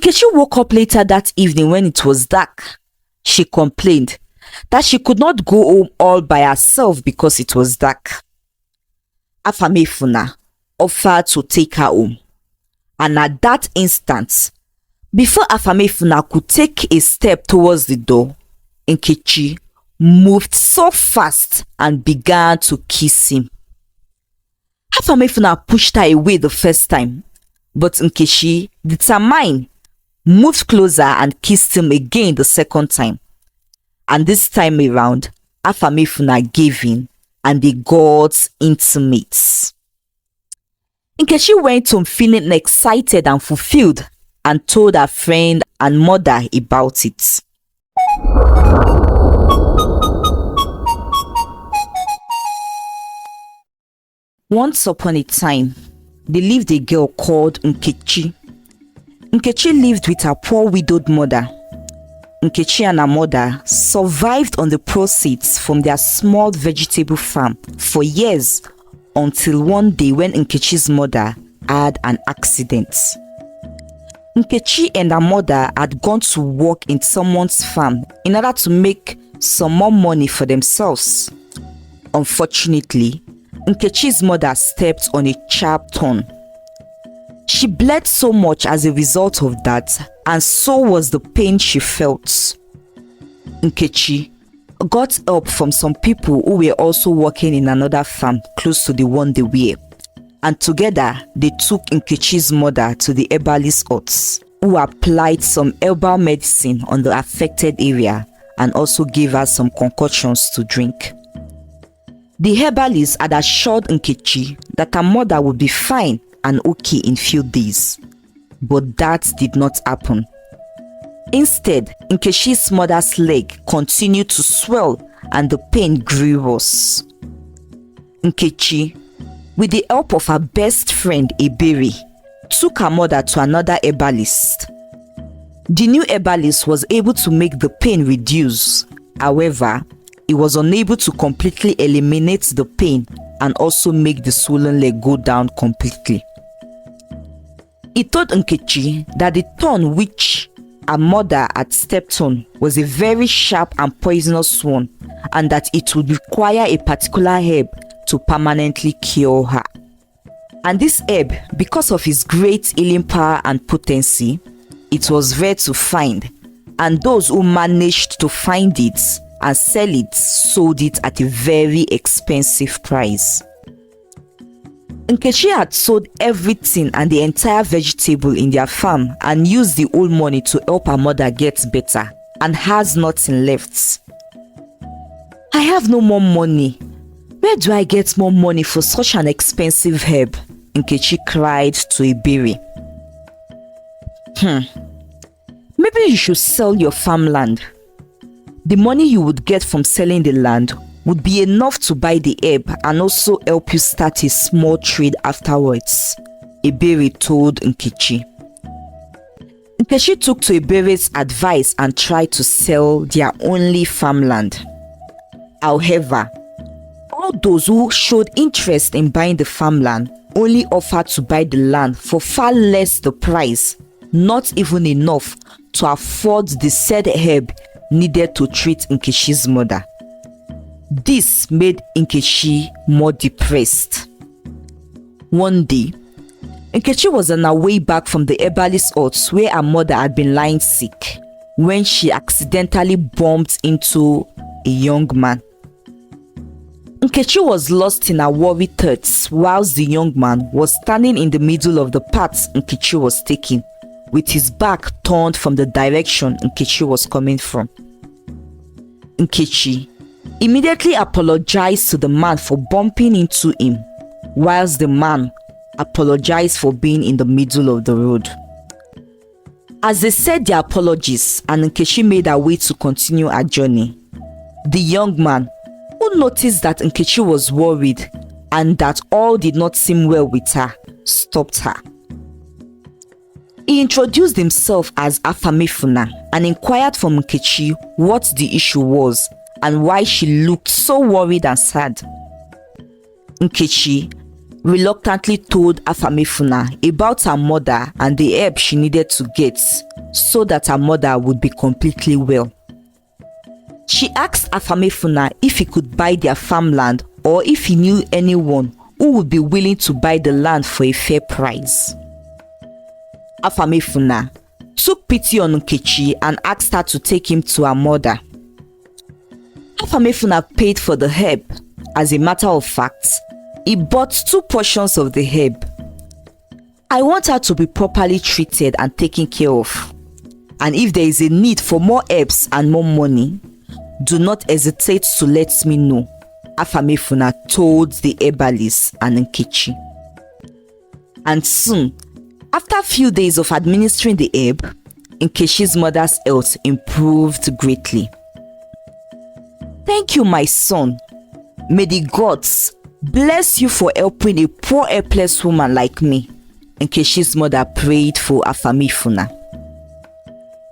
Nkechi woke up later that evening when it was dark. She complained that she could not go home all by herself because it was dark. Afamefuna offered to take her home, and at that instant, before Afamefuna could take a step towards the door, Nkechi moved so fast and began to kiss him. Afamefuna pushed her away the first time, but Nkechi, determined, moved closer and kissed him again the second time. And this time around, Afamefuna gave in and they got intimate. Nkechi went home feeling excited and fulfilled and told her friend and mother about it. Once upon a time, there lived a girl called Nkechi. Nkechi lived with her poor widowed mother. Nkechi and her mother survived on the proceeds from their small vegetable farm for years until one day when Nkechi's mother had an accident. Nkechi and her mother had gone to work in someone's farm in order to make some more money for themselves. Unfortunately, Nkechi's mother stepped on a sharp thorn. She bled so much as a result of that, and so was the pain she felt. Nkechi got help from some people who were also working in another farm close to the one they were, and together they took Nkechi's mother to the herbalist huts, who applied some herbal medicine on the affected area and also gave her some concoctions to drink. The herbalist had assured Nkechi that her mother would be fine and okay in few days, but that did not happen. Instead, Nkechi's mother's leg continued to swell and the pain grew worse. Nkechi, with the help of her best friend Ebere, took her mother to another herbalist. The new herbalist was able to make the pain reduce. However, he was unable to completely eliminate the pain and also make the swollen leg go down completely. He told Nkechi that the thorn which her mother had stepped on was a very sharp and poisonous one, and that it would require a particular herb to permanently cure her. And this herb, because of its great healing power and potency, it was rare to find, and those who managed to find it and sell it sold it at a very expensive price. Nkechi had sold everything and the entire vegetable in their farm and used the whole money to help her mother get better, and has nothing left. I have no more money. Where do I get more money for such an expensive herb? Nkechi cried to Ebere. Maybe you should sell your farmland. The money you would get from selling the land would be enough to buy the herb and also help you start a small trade afterwards, Ebere told Nkechi. Nkechi took to Ebere's advice and tried to sell their only farmland. However, all those who showed interest in buying the farmland only offered to buy the land for far less the price, not even enough to afford the said herb needed to treat Nkechi's mother. This made Nkechi more depressed. One day, Nkechi was on her way back from the herbalist hut where her mother had been lying sick when she accidentally bumped into a young man. Nkechi was lost in her worried thoughts whilst the young man was standing in the middle of the path Nkechi was taking, with his back turned from the direction Nkechi was coming from. Nkechi immediately apologized to the man for bumping into him, whilst the man apologized for being in the middle of the road. As they said their apologies and Nkechi made her way to continue her journey, the young man, who noticed that Nkechi was worried and that all did not seem well with her, stopped her. He introduced himself as Afamefuna and inquired from Nkechi what the issue was and why she looked so worried and sad. Nkechi reluctantly told Afamefuna about her mother and the help she needed to get so that her mother would be completely well. She asked Afamefuna if he could buy their farmland or if he knew anyone who would be willing to buy the land for a fair price. Afamefuna took pity on Nkechi and asked her to take him to her mother. Afamefuna paid for the herb. As a matter of fact, he bought 2 portions of the herb. I want her to be properly treated and taken care of. And if there is a need for more herbs and more money, do not hesitate to let me know, Afamefuna told the herbalist and Nkechi. And soon, after a few days of administering the herb, Nkechi's mother's health improved greatly. Thank you, my son. May the gods bless you for helping a poor helpless woman like me, Nkechi's mother prayed for Afamefuna.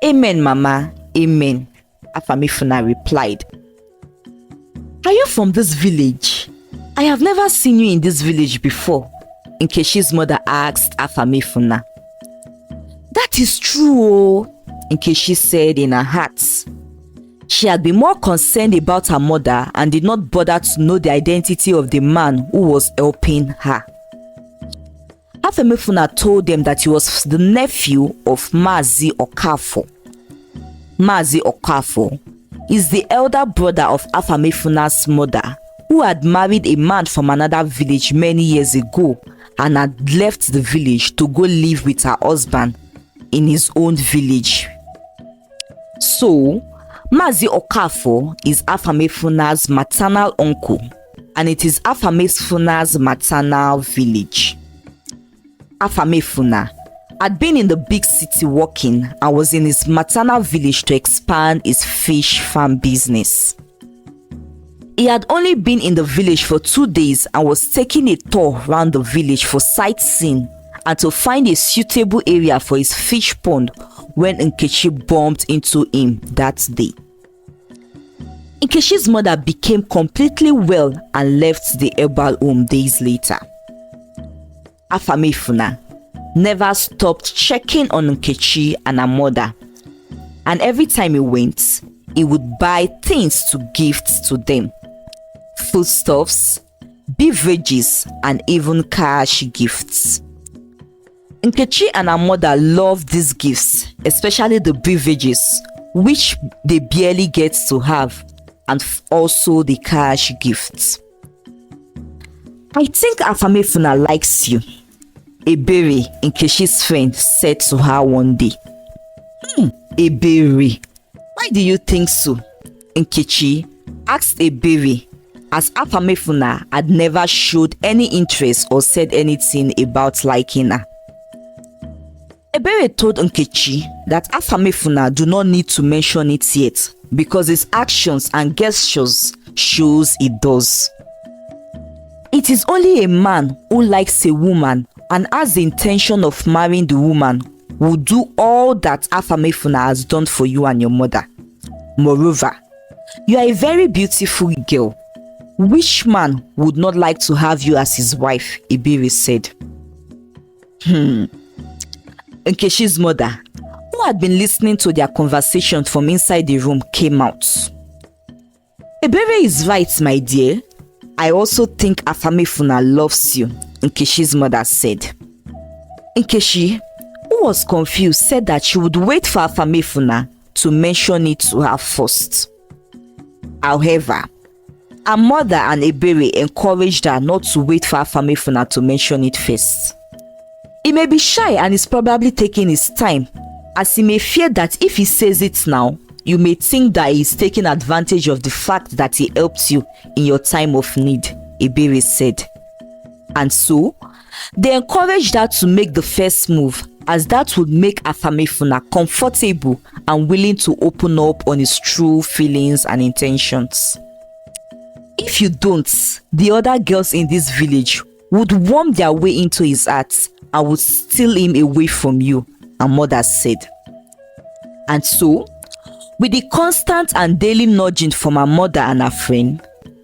Amen, Mama, amen, Afamefuna replied. Are you from this village? I have never seen you in this village before, Nkechi's mother asked Afamefuna. That is true, Nkechi said in her heart. She had been more concerned about her mother and did not bother to know the identity of the man who was helping her. Afamefuna told them that he was the nephew of Mazi Okafo. Mazi Okafo is the elder brother of Afamefuna mother, who had married a man from another village many years ago and had left the village to go live with her husband in his own village. So, Mazi Okafo is Afamefuna maternal uncle, and it is Afamefuna maternal village. Afamefuna had been in the big city working and was in his maternal village to expand his fish farm business. He had only been in the village for 2 days and was taking a tour around the village for sightseeing and to find a suitable area for his fish pond when Nkechi bumped into him that day. Nkechi's mother became completely well and left the herbal home days later. Afamefuna never stopped checking on Nkechi and her mother, and every time he went, he would buy things to gift to them: foodstuffs, beverages, and even cash gifts. Nkechi and her mother loved these gifts, especially the beverages, which they barely get to have, and also the cash gifts. I think Afamefuna likes you, Ebere, Nkechi's friend, said to her one day. Ebere, why do you think so? Nkechi asked Ebere, as Afamefuna had never showed any interest or said anything about liking her. Ebere told Nkechi that Afamefuna do not need to mention it yet because his actions and gestures shows it does. It is only a man who likes a woman and has the intention of marrying the woman who do all that Afamefuna has done for you and your mother. Moreover, you are a very beautiful girl. Which man would not like to have you as his wife? Ebere said. Nkechi's mother, who had been listening to their conversation from inside the room, came out. Ebere is right, my dear. I also think Afamefuna loves you, Nkechi's mother said. Nkechi, who was confused, said that she would wait for Afamefuna to mention it to her first. However, her mother and Ebere encouraged her not to wait for Afamefuna to mention it first. He may be shy and is probably taking his time, as he may fear that if he says it now, you may think that he is taking advantage of the fact that he helped you in your time of need, Ebere said. And so, they encouraged her to make the first move, as that would make Afamefuna comfortable and willing to open up on his true feelings and intentions. If you don't, the other girls in this village would worm their way into his heart and would steal him away from you, her mother said. And so, with the constant and daily nudging from her mother and her friend,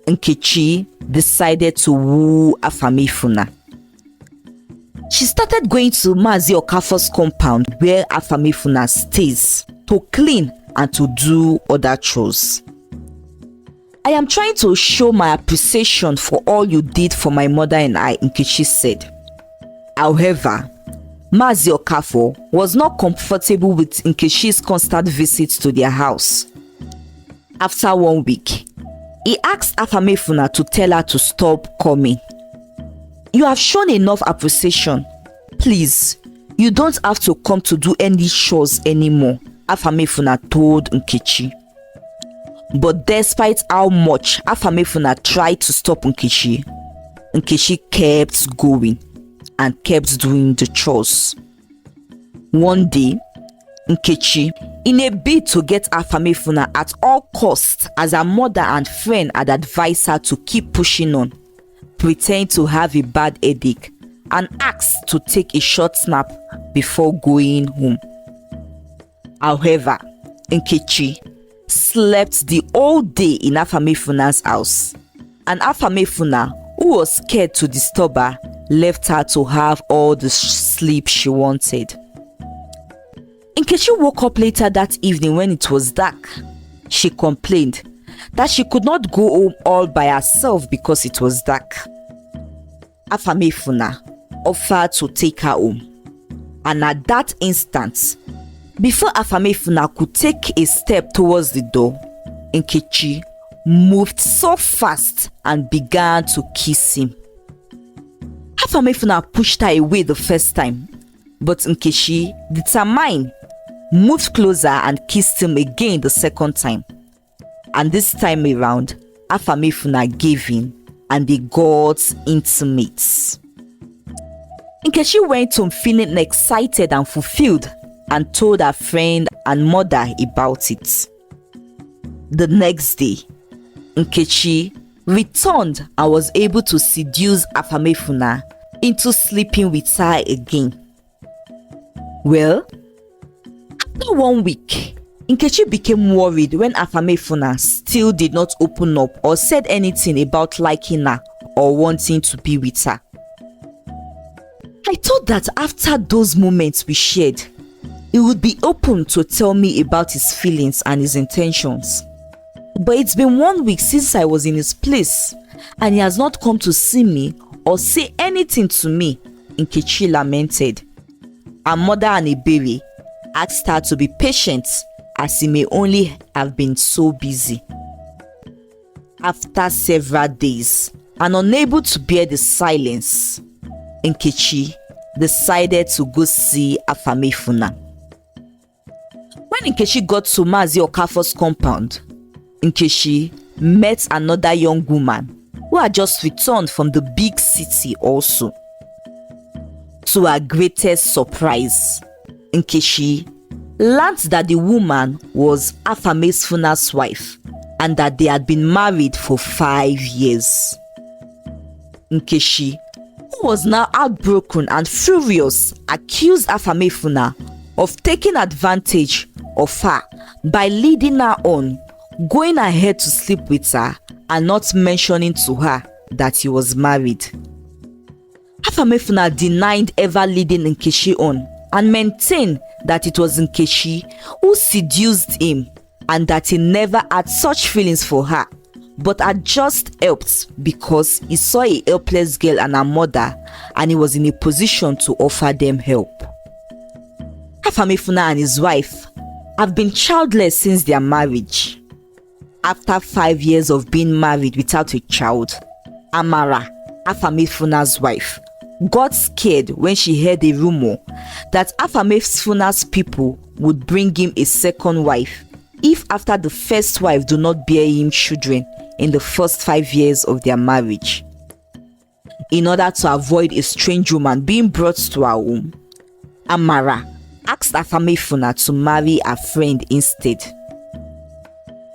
Nkechi decided to woo Afamefuna. She started going to Mazi Okafor's compound where Afamefuna stays to clean and to do other chores. I am trying to show my appreciation for all you did for my mother and I, Nkechi said. However, Mazi Okafor was not comfortable with Nkechi's constant visits to their house. After 1 week, he asked Afamefuna to tell her to stop coming. You have shown enough appreciation. Please, you don't have to come to do any chores anymore, Afamefuna told Nkechi. But despite how much Afamefuna tried to stop Nkechi, Nkechi kept going and kept doing the chores. One day, Nkechi, in a bid to get Afamefuna at all costs, as her mother and friend had advised her to keep pushing on, pretended to have a bad headache and asked to take a short nap before going home. However, Nkechi slept the whole day in Afamefuna house, and Afamefuna, who was scared to disturb her, left her to have all the sleep she wanted. Nkechi woke up later that evening when it was dark. She complained that she could not go home all by herself because it was dark. Afamefuna offered to take her home, and at that instant, before Afamefuna could take a step towards the door, Nkechi moved so fast and began to kiss him. Afamefuna pushed her away the first time, but Nkechi, determined, moved closer and kissed him again the second time. And this time around, Afamefuna gave in and they got intimate. Nkechi went home feeling excited and fulfilled and told her friend and mother about it. The next day, Nkechi returned and was able to seduce Afamefuna into sleeping with her again. Well, after 1 week, Nkechi became worried when Afamefuna still did not open up or said anything about liking her or wanting to be with her. I thought that after those moments we shared, he would be open to tell me about his feelings and his intentions. But it's been 1 week since I was in his place, and he has not come to see me or say anything to me, Nkechi lamented. Her mother and Ebere asked her to be patient, as he may only have been so busy. After several days, and unable to bear the silence, Nkechi decided to go see Afamefuna. When Nkechi got to Mazi Okafor's compound, Nkechi met another young woman who had just returned from the big city also. To her greatest surprise, Nkechi learned that the woman was Afamefuna's wife and that they had been married for 5 years. Nkechi, who was now heartbroken and furious, accused Afamefuna of taking advantage of her by leading her on, going ahead to sleep with her and not mentioning to her that he was married. Afamefuna denied ever leading Nkechi on and maintained that it was Nkechi who seduced him and that he never had such feelings for her, but had just helped because he saw a helpless girl and her mother and he was in a position to offer them help. Afamefuna and his wife have been childless since their marriage. After 5 years of being married without a child, Amara, Afamefuna wife, got scared when she heard a rumor that Afamefuna people would bring him a second wife if after the first wife do not bear him children in the first 5 years of their marriage. In order to avoid a strange woman being brought to her home, Amara asked Afamefuna to marry her friend instead.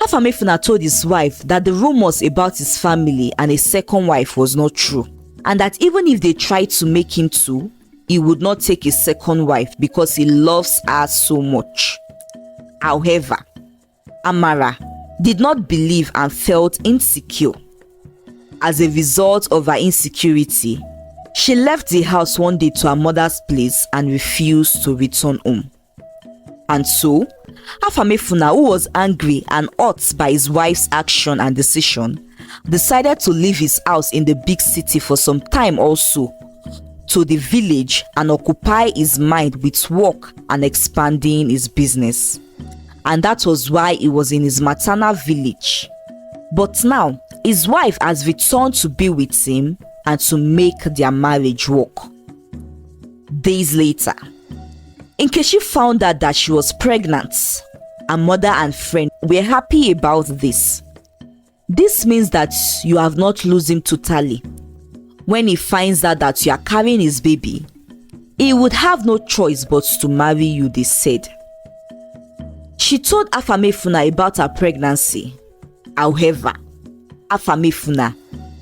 Afamefuna told his wife that the rumors about his family and a second wife was not true, and that even if they tried to make him too, he would not take a second wife because he loves her so much. However, Amara did not believe and felt insecure. As a result of her insecurity, She left the house one day to her mother's place and refused to return home. And so, Afamefuna, who was angry and hurt by his wife's action and decision, decided to leave his house in the big city for some time also to the village and occupy his mind with work and expanding his business. And that was why he was in his maternal village. But now, his wife has returned to be with him and to make their marriage work. Days later, Nkechi found out that she was pregnant. Her mother and friend were happy about this. This means that you have not lost him totally. When he finds out that you are carrying his baby, he would have no choice but to marry you, they said. She told Afamefuna about her pregnancy. However, Afamefuna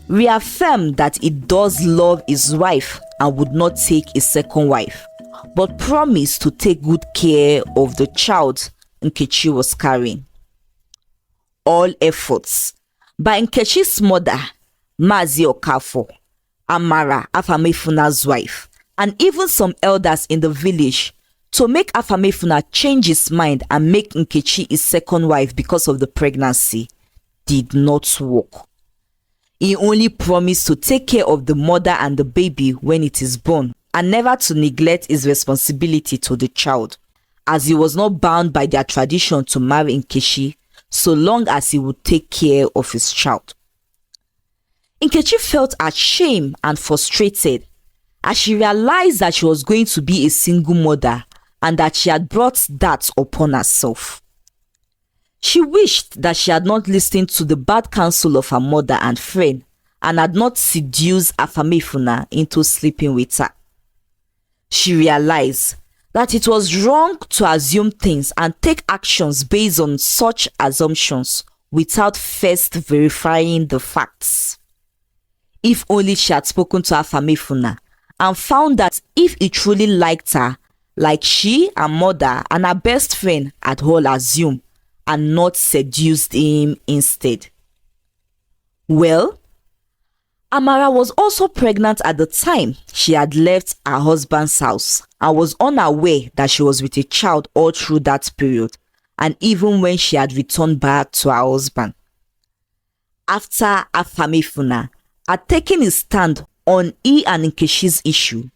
reaffirmed that he does love his wife and would not take a second wife, but promised to take good care of the child Nkechi was carrying. All efforts by Nkechi's mother, Mazi Okafo, Amara, Afamefuna wife, and even some elders in the village to make Afamefuna change his mind and make Nkechi his second wife because of the pregnancy did not work. He only promised to take care of the mother and the baby when it is born, and never to neglect his responsibility to the child, as he was not bound by their tradition to marry Nkechi so long as he would take care of his child. Nkechi felt ashamed and frustrated as she realized that she was going to be a single mother and that she had brought that upon herself. She wished that she had not listened to the bad counsel of her mother and friend and had not seduced Afamefuna into sleeping with her. She realized that it was wrong to assume things and take actions based on such assumptions without first verifying the facts. If only she had spoken to Afamefuna and found that if he truly liked her, like she, her mother, and her best friend had all assumed, and not seduced him instead. Well, Amara was also pregnant at the time she had left her husband's house and was unaware that she was with a child all through that period, and even when she had returned back to her husband. After Afamefuna had taken his stand on he and Nkechi's issue,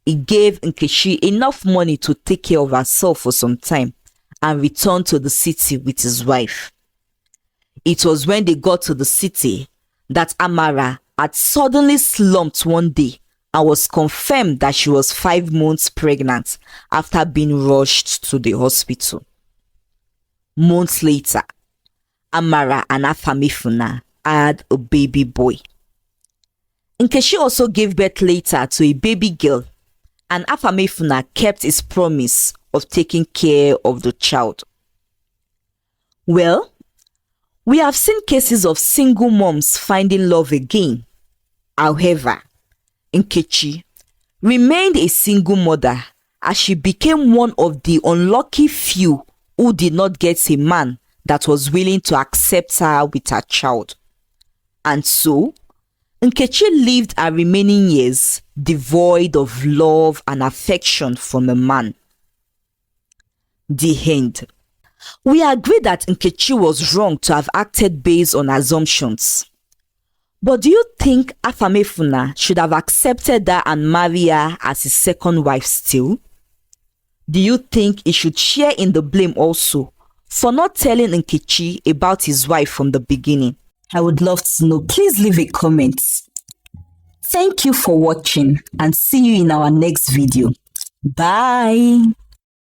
he gave Nkechi enough money to take care of herself for some time and returned to the city with his wife. It was when they got to the city that Amara had suddenly slumped one day and was confirmed that she was 5 months pregnant after being rushed to the hospital. Months later, Amara and Afamefuna had a baby boy. Nkechi also gave birth later to a baby girl, and Afamefuna kept his promise of taking care of the child. Well, we have seen cases of single moms finding love again. However, Nkechi remained a single mother as she became one of the unlucky few who did not get a man that was willing to accept her with her child. And so, Nkechi lived her remaining years devoid of love and affection from a man. The end. We agree that Nkechi was wrong to have acted based on assumptions. But do you think Afamefuna should have accepted her and marry her as his second wife still? Do you think he should share in the blame also for not telling Nkechi about his wife from the beginning? I would love to know. Please leave a comment. Thank you for watching and see you in our next video. Bye.